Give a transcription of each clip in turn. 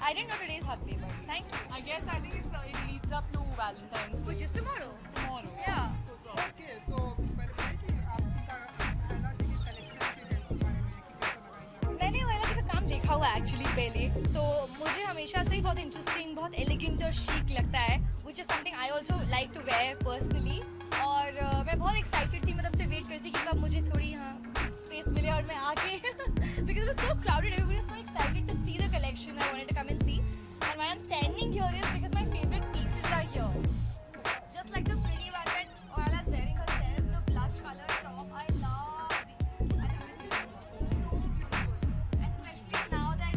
I didn't know today is Hug Day, but thank you. I guess it leads up to Valentine's Day. Which is tomorrow. Tomorrow. Yeah. Okay, तो पहले कि आपका पहला मैंने वाला का काम देखा हुआ एक्चुअली पहले, तो मुझे हमेशा से ही बहुत इंटरेस्टिंग, बहुत एलिगेंट और शीक लगता है, which is something I also like to wear personally. और मैं बहुत एक्साइटेड थी, मतलब से वेट करती थी कि कब मुझे थोड़ी स्पेस मिले और मैं आके because it was so crowded, everybody was so excited to see the collection. I wanted to come and see, and why I'm standing here is because my favorite pieces are here. Just like the pretty one that Oila's wearing herself, the blush color top, I love these. I think this is so beautiful, and especially now that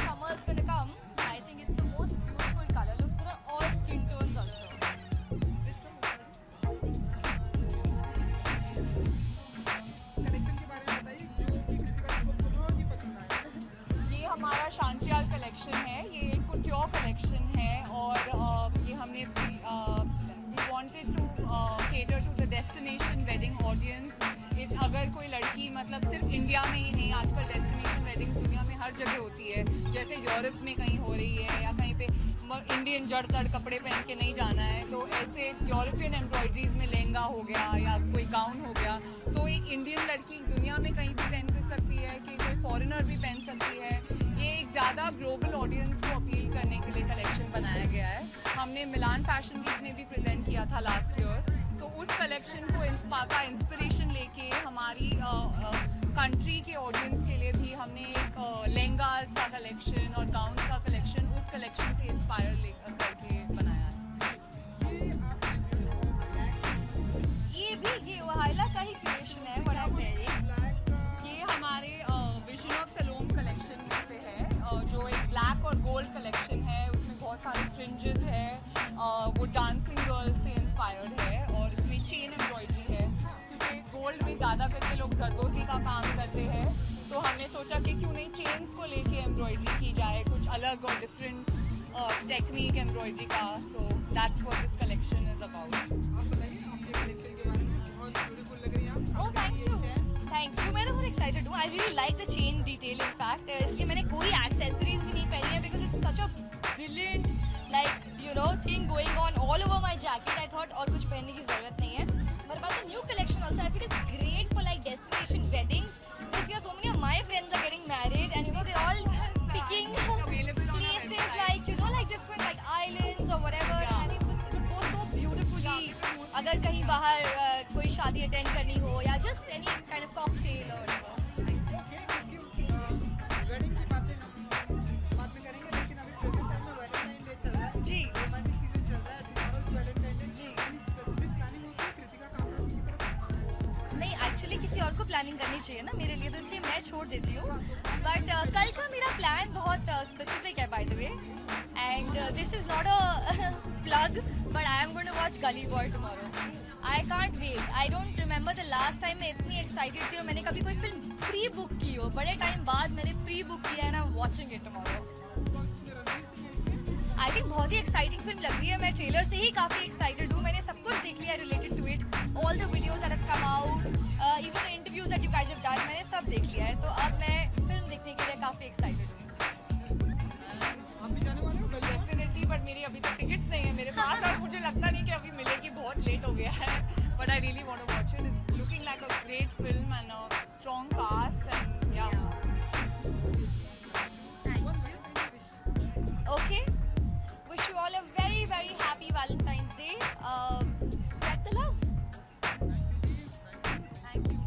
summer is gonna come, I think it's the most beautiful color. Looks good on all skin tones also. हमारा शांतियाल collection है, ये एक कुट्योर collection है और ये हमने we wanted to cater to the destination wedding audience. It's अगर कोई लड़की मतलब सिर्फ इंडिया में ही नहीं, आजकल डेस्टिनेशन वेडिंग दुनिया में हर जगह होती है, जैसे यूरोप में कहीं हो रही है या कहीं पे इंडियन जड़ तड़ कपड़े पहन के नहीं जाना है, तो ऐसे यूरोपियन एम्ब्रॉयडरीज में लहंगा हो गया या कोई गाउन हो गया, तो एक इंडियन लड़की दुनिया में कहीं भी पहन सकती है, कि कोई फॉरेनर भी पहन सकती है, ग्लोबल ऑडियंस को अपील करने के लिए कलेक्शन बनाया गया है। हमने मिलान फैशन वीक में भी प्रेजेंट किया था लास्ट ईयर, तो उस कलेक्शन को इंस्पिरेशन लेके हमारी कंट्री के ऑडियंस के लिए भी हमने एक लहंगास का कलेक्शन और गाउन का कलेक्शन उस कलेक्शन से इंस्पायर करके बनाया है। ये भी ये वहाइला का ही क्रिएशन है, व्हाट आई एम वेयरिंग। ये हमारे विजन ऑफ सलोम कलेक्शन में से है, जो एक ब्लैक और गोल्ड कलेक्शन है। उसमें बहुत सारे फ्रिंजेस है, वो डांसिंग गर्ल से इंस्पायर्ड है और इसमें चेन एम्ब्रॉयडरी है, क्योंकि गोल्ड में ज़्यादा करके लोग जरदोजी का काम करते हैं, तो हमने सोचा कि क्यों नहीं चेन्स को लेके एम्ब्रॉयडरी की जाए, कुछ अलग और डिफरेंट टेक्निक एम्ब्रॉयडरी का। So that's what this collection is about. आप बताइए आपके कलेक्शन के बारे में, बहुत ब्यूटीफुल लग रही है आप। ओह थैंक यू, मैं तो बहुत एक्साइटेड हूँ। I really like the chain detail in fact, इसलिए मैंने कोई एक्सेसरीज भी नहीं पहनी है because it's such a brilliant like you know thing going on all over my jacket. I thought और कुछ पहनने की जरूरत नहीं है। But about the new collection also I feel it's great for like destination weddings. This year so many of my friends are getting married and you know they are all picking places like you know like different like islands or whatever, and it would go so beautifully अगर कहीं बाहर कोई शादी attend करनी हो या just any kind of cocktail or whatever। Wedding की बातें बाद में करेंगे, लेकिन अभी प्रेजेंट टाइम में वैलेंटाइन डे चल रहा है, जी रोमांटिक सीजन चल रहा है, टुमारो वैलेंटाइन डे। जी स्पेसिफिक प्लानिंग होती है कृतिका कामरा जी की तरफ? नहीं, एक्चुअली किसी और को प्लानिंग करनी चाहिए ना मेरे लिए, तो इसलिए मैं छोड़ देती हूँ। बट कल का मेरा प्लान बहुत स्पेसिफिक है by the way, and this is not a plug, but I am going to watch Gully Boy tomorrow. I can't wait. I don't remember the last time मैं इतनी एक्साइटेड थी और मैंने कभी कोई फिल्म प्री बुक की हो। बड़े टाइम बाद मैंने प्री बुक किया है ना, watching it tomorrow. I think बहुत ही एक्साइटिंग फिल्म लग रही है। मैं ट्रेलर से ही काफ़ी एक्साइटेड हूँ। मैंने सब कुछ देख लिया related to it, all the videos that have come out, even the interviews that you guys have done, मैंने सब देख लिया है। तो अब मैं फिल्म देखने के लिए काफ़ी एक्साइटेड हूँ। आप भी जाने वाले हो? डेफिनेटली, बट मेरी अभी तक टिकट्स नहीं है मेरे पास और मुझे लगता नहीं कि अभी मिलेगी, बहुत लेट हो गया है। But I really want to watch it. It's looking like a great film and a strong cast and yeah Thank you. Okay. Wish you all a very, very happy Valentine's Day. Spread the love. Thank you.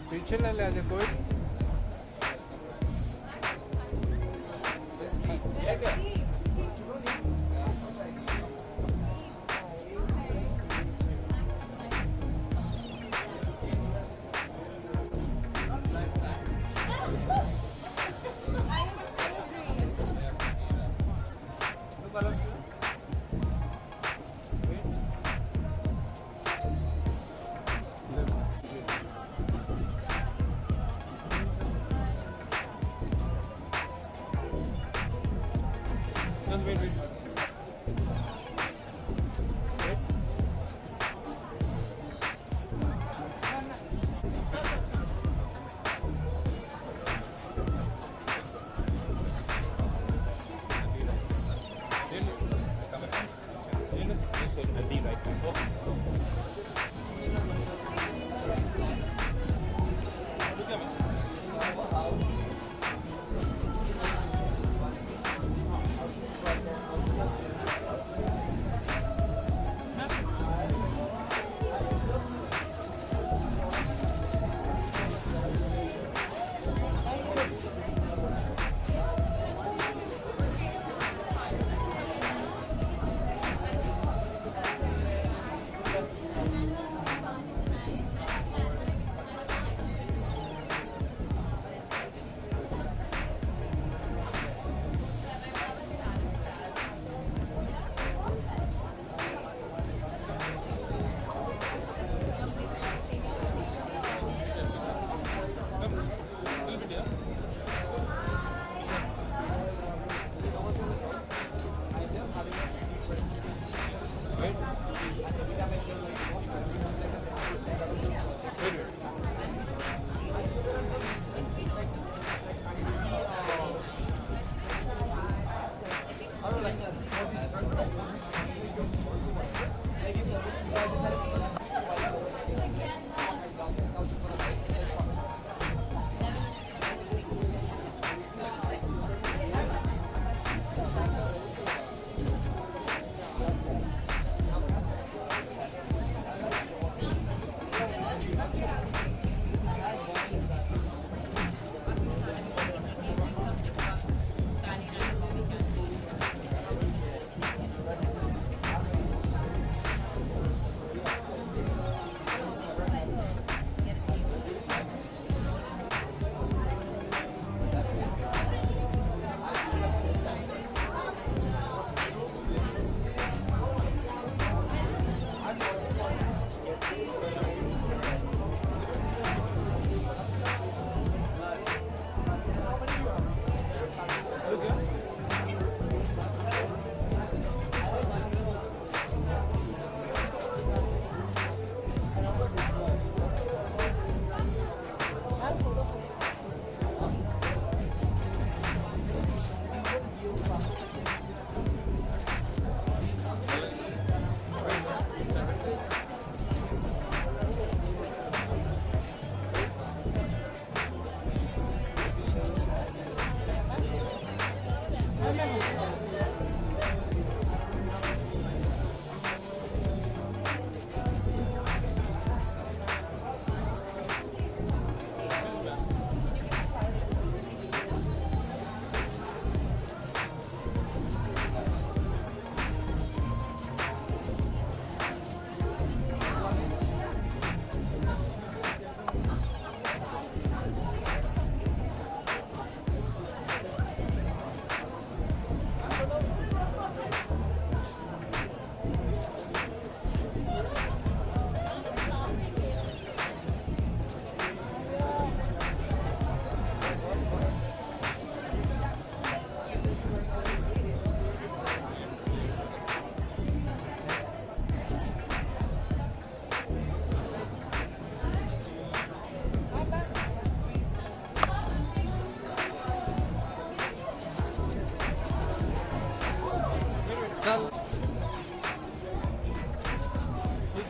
पीछे ले ले कोई।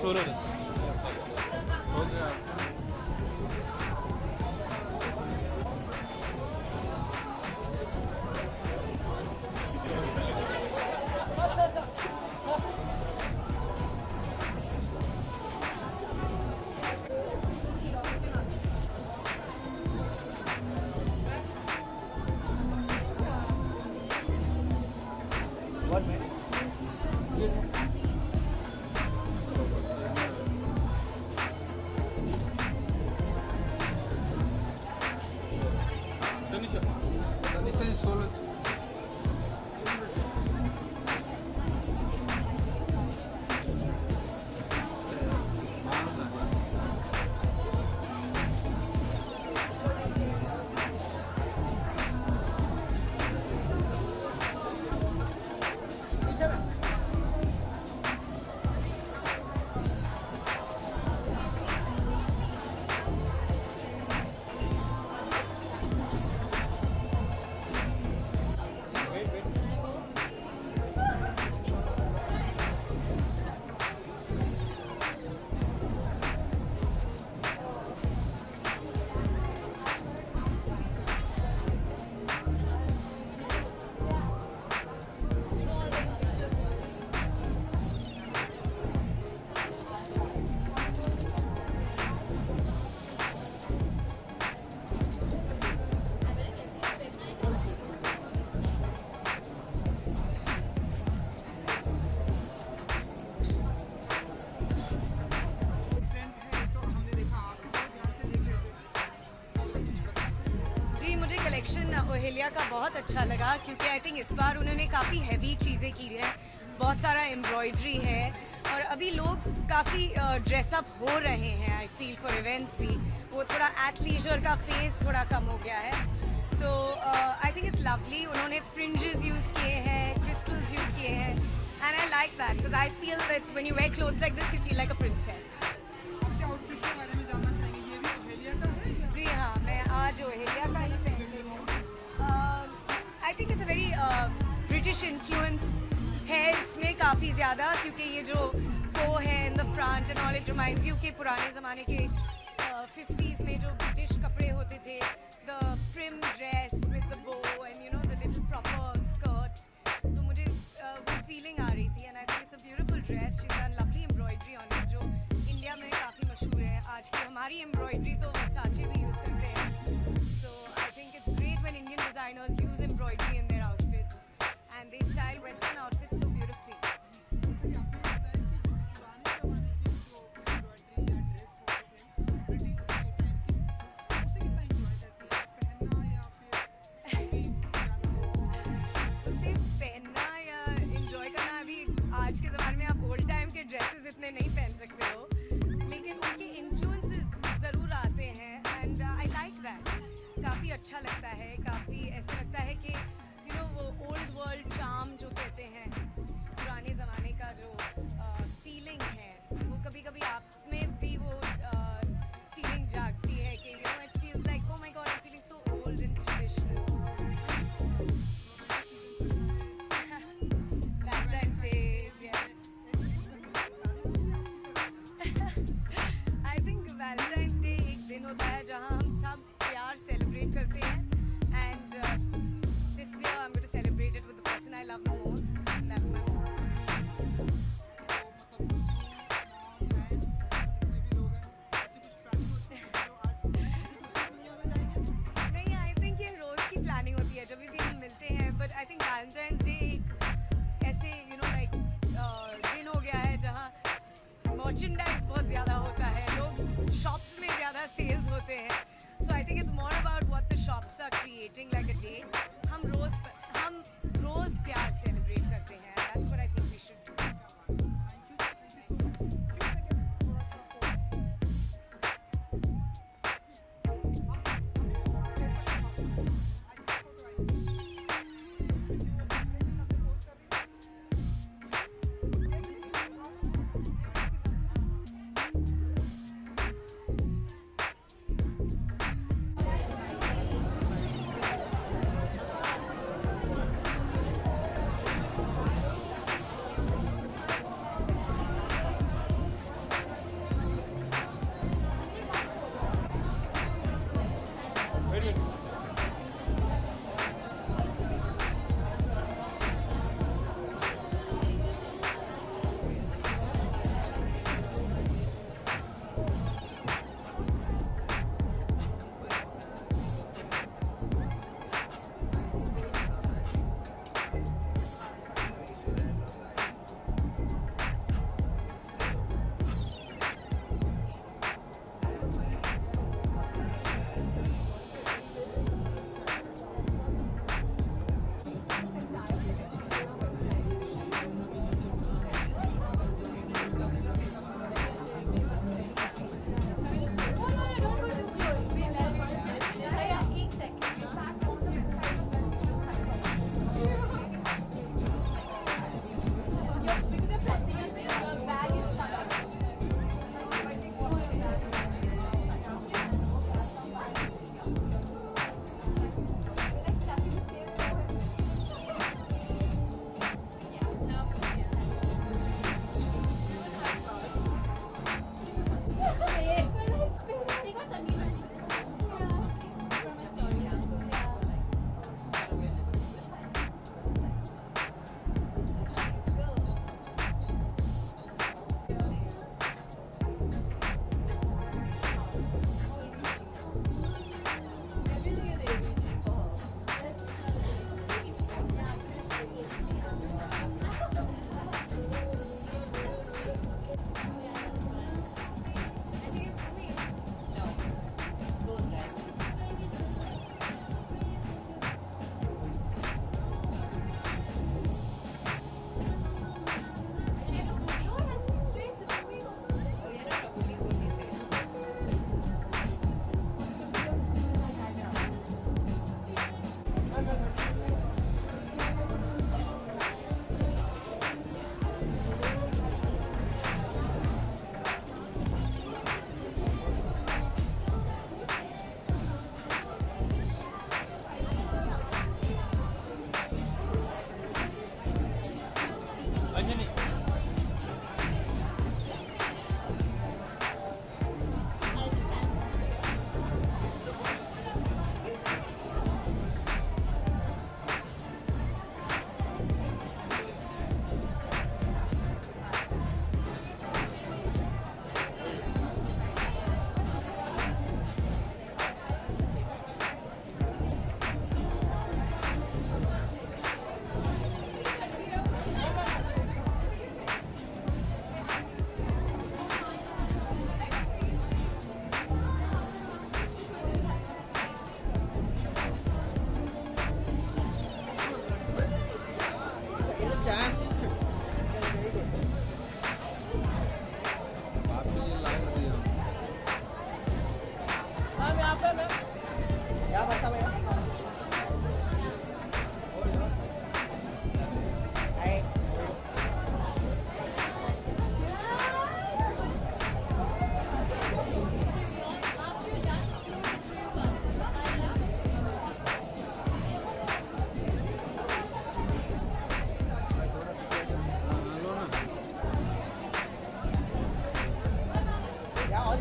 Solar हो गया ओहेलिया का बहुत अच्छा लगा क्योंकि आई थिंक इस बार उन्होंने काफ़ी हैवी चीज़ें की है, बहुत सारा एम्ब्रॉयड्री है और अभी लोग काफ़ी ड्रेसअप हो रहे हैं। आई फील फॉर इवेंट्स भी वो थोड़ा एथलीजर का फेस थोड़ा कम हो गया है, तो आई थिंक इट्स लवली। उन्होंने फ्रिंजेस यूज़ किए हैं, क्रिस्टल्स यूज़ किए हैं and I like that because I feel that when you wear clothes like this you feel like a princess. Outfit के बारे में जानना चाहेंगे, ये भी ओहेलिया का है? जी हाँ, मैं आज ओहेलिया का ही पहनती हूँ। आई think it's a very British influence है इसमें काफ़ी ज़्यादा, क्योंकि ये जो बो है in the front end all, it reminds you के पुराने ज़माने के 50s में जो ब्रिटिश कपड़े होते थे, the prim dress with the bow and you know the little proper skirt, तो मुझे वो फीलिंग आ रही थी and I think it's a beautiful dress. She done lovely embroidery on it जो इंडिया में काफ़ी मशहूर है। आज की हमारी एम्ब्रॉयड्री तो वर्साचे भी यूज़ करते हैं, so I think it's great when Indian designers use embroidery in their outfits and they style Western outfits so beautifully. जैसे कि आपने बताया कि पुराने ज़माने की जो एम्ब्रॉयडरी या ड्रेस वो थे ब्रिटिश टाइम की, उसे कितना एंजॉय करती है पहनना या उसे पहनना या enjoy करना, अभी आज के ज़माने में आप old time के dresses इतने नहीं पहन सकते हो, लेकिन उनके influences ज़रूर आते हैं and I like that. काफ़ी अच्छा लगता है, काफ़ी ऐसा लगता है कि यू नो वो ओल्ड वर्ल्ड चार्म जो कहते हैं, पुराने ज़माने का जो फीलिंग है, वो कभी कभी आप में भी वो फीलिंग जागती है कि you know it feels like oh my God I am feeling so old and traditional. Valentine's day, yes. I think Valentine's day एक दिन होता है जहाँ हम सब प्यार सेलिब्रेट करते हैं and this year I am going to celebrate it with the person I love the most, that's my mom. नहीं, आई थिंक ये रोज़ की प्लानिंग होती है जब भी हम मिलते हैं, but I think Valentine's day एक ऐसे यू नो लाइक दिन हो गया है जहाँ मर्चेंडाइज बहुत ज़्यादा होता है, लोग शॉप्स में ज़्यादा सेल्स होते हैं, so I think it's more about what the shops are creating like a day. हम रोज़ प्यार सेलिब्रेट करते हैं, that's what I think we should do.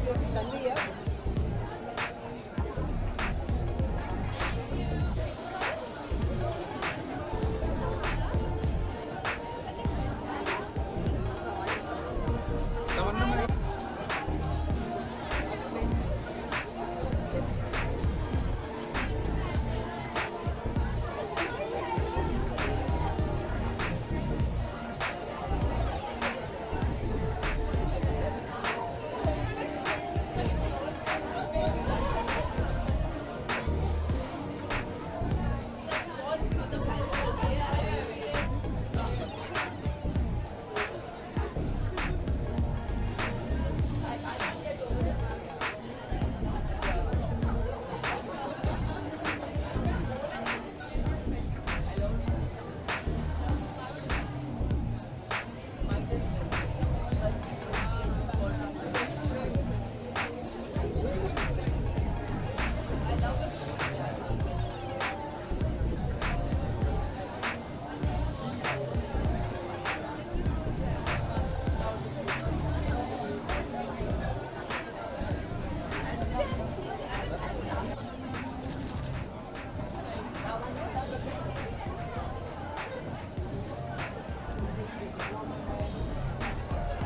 Tanvi है तमन्ना मैं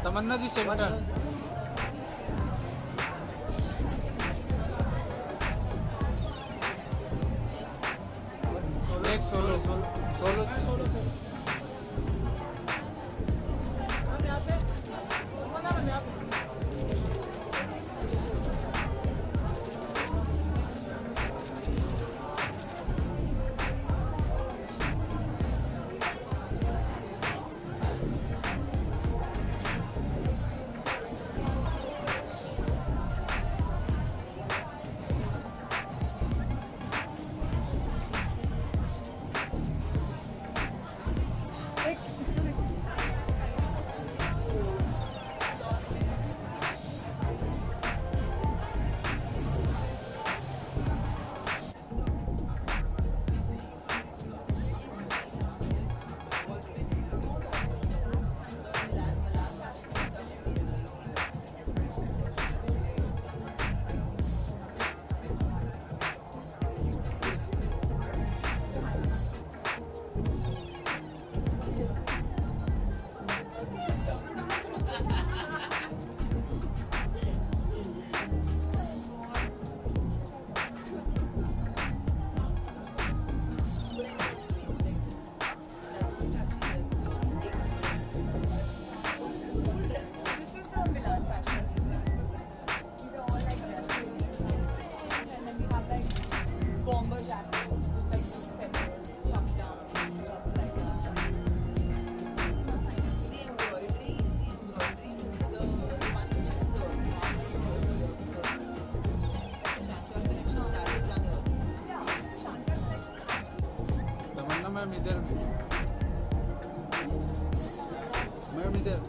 तमन्ना जी सेंटर एक सोलो सोलो मैम इधर मैम इधर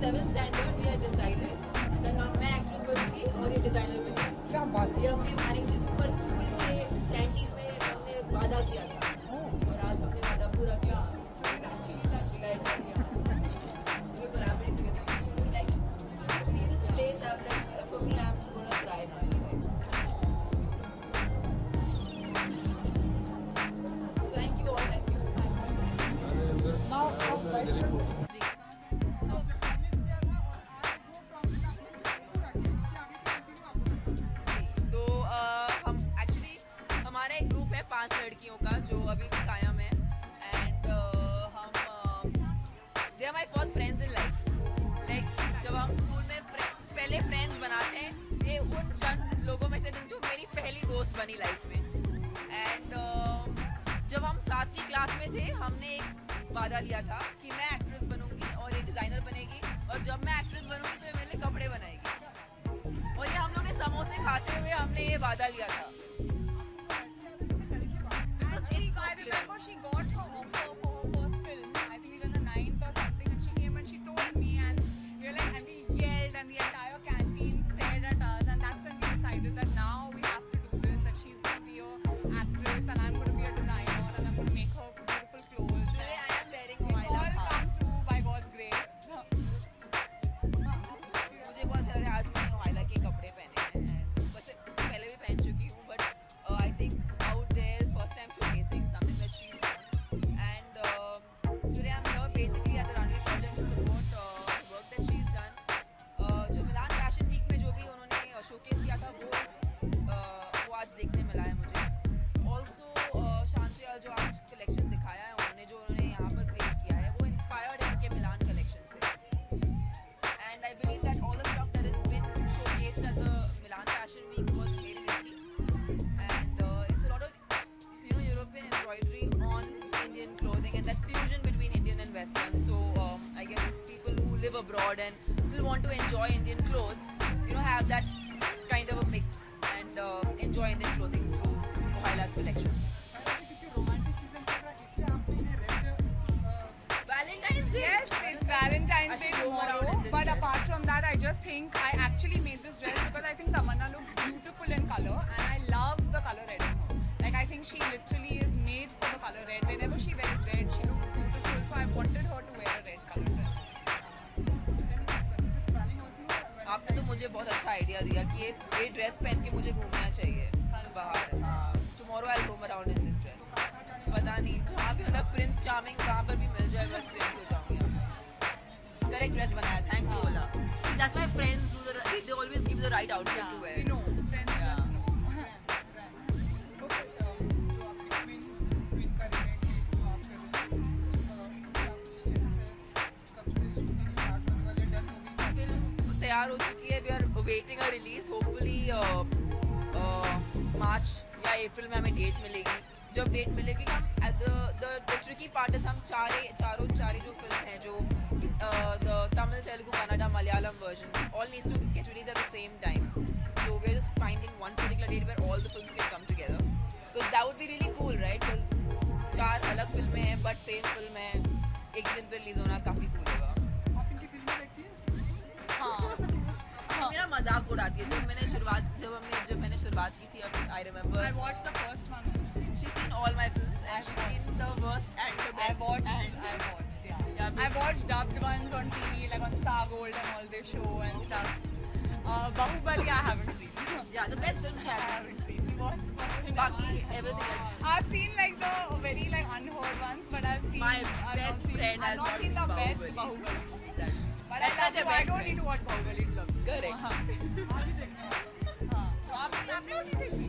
seventh standard we had decided that हम मैं एक्ट्रेस बनूंगी और ये डिजाइनर बनेगी। क्या बात है ये हमने मैनेजिंग पर स्कूल के कैंटीन में हमने वादा किया था और आज हमने वादा पूरा किया। एक्चुअली दैट डिलाइट किया so we collaborate together like see this place I'm like for me I'm gonna cry now anyway so thank you all thank you हमारा एक ग्रुप है 5 लड़कियों का जो अभी भी कायम है एंड हम they are my first friends in life like जब हम स्कूल में पहले फ्रेंड्स बनाते हैं ये उन चंद लोगों में से जो मेरी पहली दोस्त बनी लाइफ में एंड जब हम 7वीं क्लास में थे हमने एक वादा लिया था कि मैं एक्ट्रेस बनूंगी और ये डिज़ाइनर बनेगी और जब मैं एक्ट्रेस बनूंगी तो ये मेरे लिए कपड़े बनाएगी और ये हम लोग ने समोसे खाते हुए हमने ये वादा लिया था। I remember she got her offer for her first film. I think even the 9th or something, and she Western. So I guess people who live abroad and still want to enjoy Indian clothes, have that kind of a mix and enjoy Indian clothing through Mohaila's collection. क्योंकि romantic season चल रहा है इसलिए आपने इन्हें red Valentine's Day. Yes, it's Valentine's Day I should roam around tomorrow. in this But dress. apart from that, I just think I actually made this dress because I think Tamanna looks beautiful in color, and I love the color red in her. Like I think she literally is made for the color red. Whenever she wears red, she looks beautiful. So I wanted her to wear a red color dress. आपने तो मुझे बहुत अच्छा idea दिया कि ये dress पहन के मुझे घूमना चाहिए बाहर. Tomorrow I roam around in this dress. पता नहीं जहाँ भी मतलब प्रिंस चार्मिंग कहाँ पर भी मिल जाए बस रेडी हो जाऊँगी. करेक्ट ड्रेस बनाया. Thank you Ola. That's my friends do they always give the right outfit to wear. You know, friends Yeah. just know. Film तैयार हो चुकी है. We are waiting a release. Hopefully March या April में हमें date मिलेगी. जब date मिलेगी हम द ट्रिकी पार्ट इज हम चारों जो फिल्म है जो the Tamil Telugu Kannada Malayalam version all needs to get released at the same time. So we're just finding one particular date where all the films can come together. Because that would be really cool, right? Because 4 अलग फिल्में हैं but same film है. एक दिन पे release होना काफी cool होगा. आप इनकी फिल्में देखती हैं? हाँ. मेरा मजाक उड़ाती है. जब मैंने शुरुआत की थी I remember I watched the first one. she's seen all my films and she's seen the worst and the best. I watched, yeah. Yeah, I watched dubbed ones on TV, like on Star Gold and all this show and stuff. Bahubali I haven't seen. Yeah, the best film she I has haven't seen. What's Baki, everything else. I've seen like the very like unheard ones, but I've seen. My I've best not seen, friend has I've not not seen seen the best Bahubali. Bahubali. See that. But That's why I they're love. I best don't friends. need to watch Bahubali to love. it. Correct. हाँ. तो आपने नहीं देखी?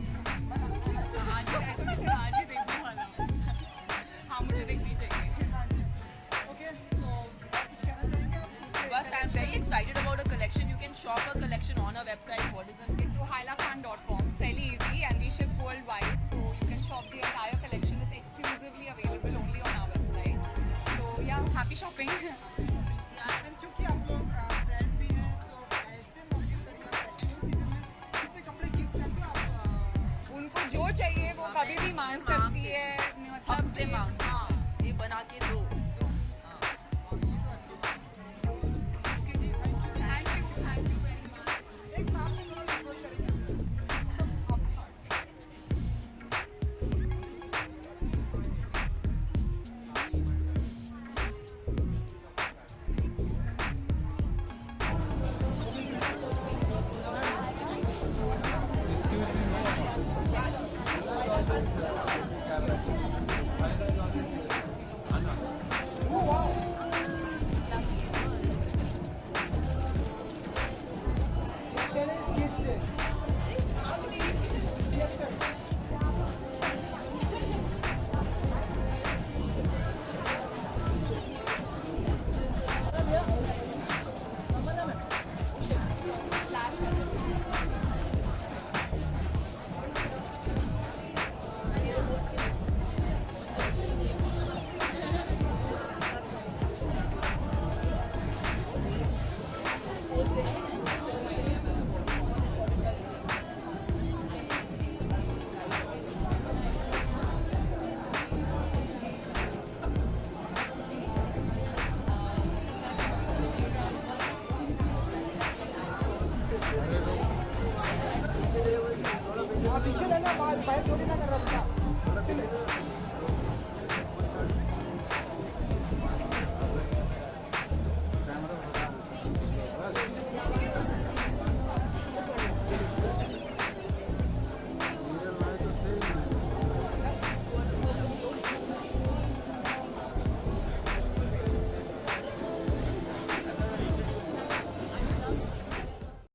आज ही देखने वाला हूँ. हाँ मुझे देखनी चाहिए. ओके तो आप कुछ कहना चाहेंगे आप? But I'm very excited about a collection. You can shop a collection on our website. What is the name? It's ohailakhan.com. Fairly easy, and we ship worldwide, so you can shop the entire collection. It's exclusively available only on our website. So yeah, happy shopping. And क्योंकि आप लोग friend भी हैं तो ऐसे मौके पर festival season में कितने कपड़े गिफ्ट करते हो आप? उनको जो चाहिए वो कभी भी मांग सकती है. मतलब हमसे मांग. हाँ. ये बना के दो. ओके जी thank you. Thank you very much. एक नाम में थोड़ा रिकॉर्ड करेंगे. आप पीछे लेना बाइक थोड़ी ना कर रहा था.